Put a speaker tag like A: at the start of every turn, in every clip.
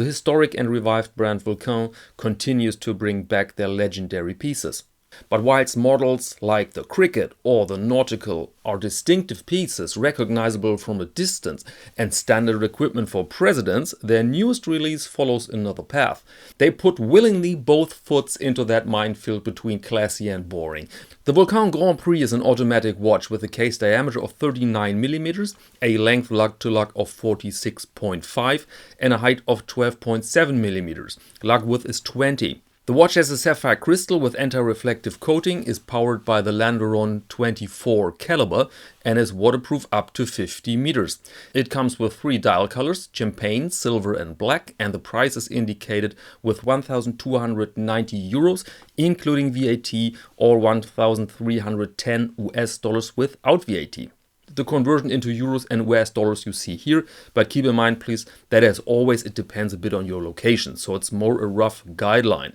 A: the historic and revived brand Vulcain continues to bring back their legendary pieces. But whilst models like the Cricket or the Nautical are distinctive pieces recognizable from a distance and standard equipment for presidents, their newest release follows another path. They put willingly both foots into that minefield between classy and boring. The Vulcain Grand Prix is an automatic watch with a case diameter of 39mm, a length lug to lug of 46.5 and a height of 12.7mm. Lug width is 20. The watch has a sapphire crystal with anti-reflective coating, is powered by the Landeron 24 caliber and is waterproof up to 50 meters. It comes with 3 dial colors, champagne, silver and black, and the price is indicated with 1,290 euros, including VAT, or 1,310 US dollars without VAT. The conversion into euros and US dollars you see here, but keep in mind please that as always it depends a bit on your location, so it's more a rough guideline.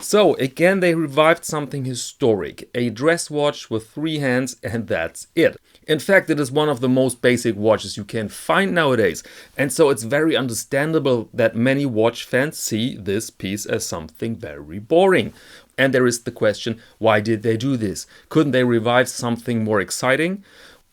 A: So again they revived something historic, a dress watch with 3 hands, and that's it. In fact, it is one of the most basic watches you can find nowadays, and so it's very understandable that many watch fans see this piece as something very boring. And there is the question, why did they do this? Couldn't they revive something more exciting?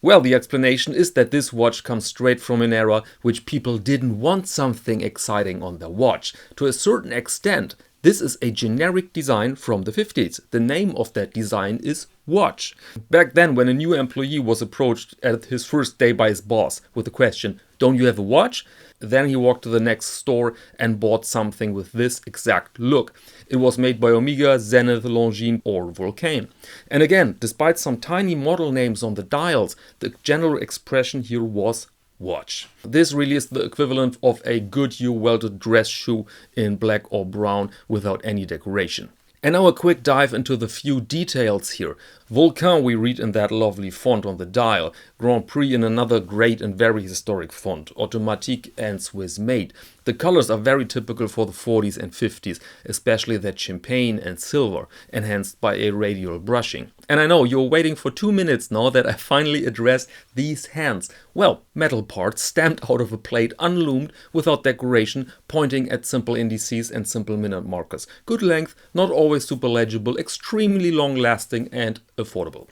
A: Well, the explanation is that this watch comes straight from an era which people didn't want something exciting on their watch. To a certain extent, this is a generic design from the 50s. The name of that design is watch. Back then, when a new employee was approached at his first day by his boss with the question, "Don't you have a watch?" Then he walked to the next store and bought something with this exact look. It was made by Omega, Zenith, Longines or Vulcain. And again, despite some tiny model names on the dials, the general expression here was watch. This really is the equivalent of a Goodyear welted dress shoe in black or brown without any decoration. And now a quick dive into the few details here. Vulcain we read in that lovely font on the dial, Grand Prix in another great and very historic font, automatique and Swiss made. The colors are very typical for the 40s and 50s, especially that champagne and silver, enhanced by a radial brushing. And I know you're waiting for 2 minutes now that I finally address these hands. Well, metal parts stamped out of a plate, unloomed, without decoration, pointing at simple indices and simple minute markers. Good length, not always super legible, extremely long lasting and affordable.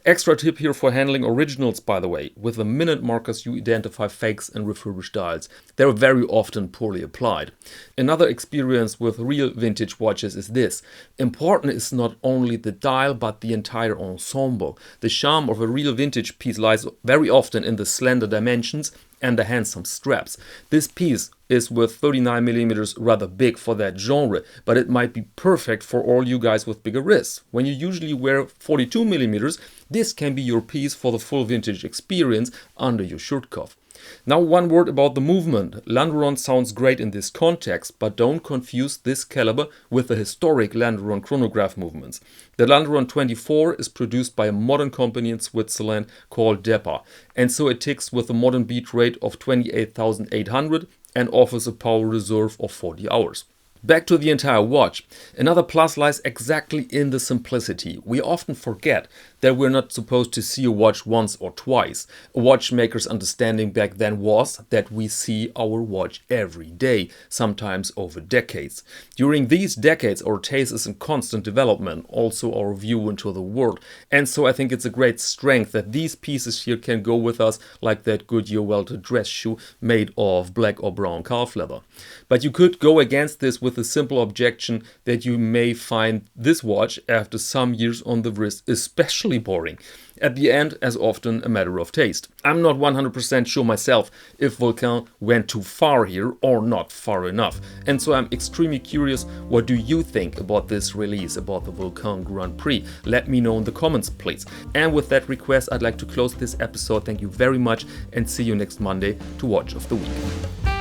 A: Extra tip here for handling originals, by the way. With the minute markers you identify fakes and refurbished dials. They're very often poorly applied. Another experience with real vintage watches is this. Important is not only the dial but the entire ensemble. The charm of a real vintage piece lies very often in the slender dimensions and the handsome straps. This piece is with 39mm rather big for that genre, but it might be perfect for all you guys with bigger wrists. When you usually wear 42mm, this can be your piece for the full vintage experience under your shirt cuff. Now one word about the movement. Landeron sounds great in this context, but don't confuse this caliber with the historic Landeron chronograph movements. The Landeron 24 is produced by a modern company in Switzerland called Deppa, and so it ticks with a modern beat rate of 28,800 and offers a power reserve of 40 hours. Back to the entire watch. Another plus lies exactly in the simplicity. We often forget that we're not supposed to see a watch once or twice. A watchmaker's understanding back then was that we see our watch every day, sometimes over decades. During these decades, our taste is in constant development, also our view into the world. And so I think it's a great strength that these pieces here can go with us like that Goodyear welted dress shoe made of black or brown calf leather. But you could go against this with a simple objection that you may find this watch after some years on the wrist especially boring. At the end, as often, a matter of taste. I'm not 100% sure myself if Vulcain went too far here or not far enough. And so I'm extremely curious, what do you think about this release, about the Vulcain Grand Prix? Let me know in the comments, please. And with that request, I'd like to close this episode. Thank you very much and see you next Monday to Watch of the Week.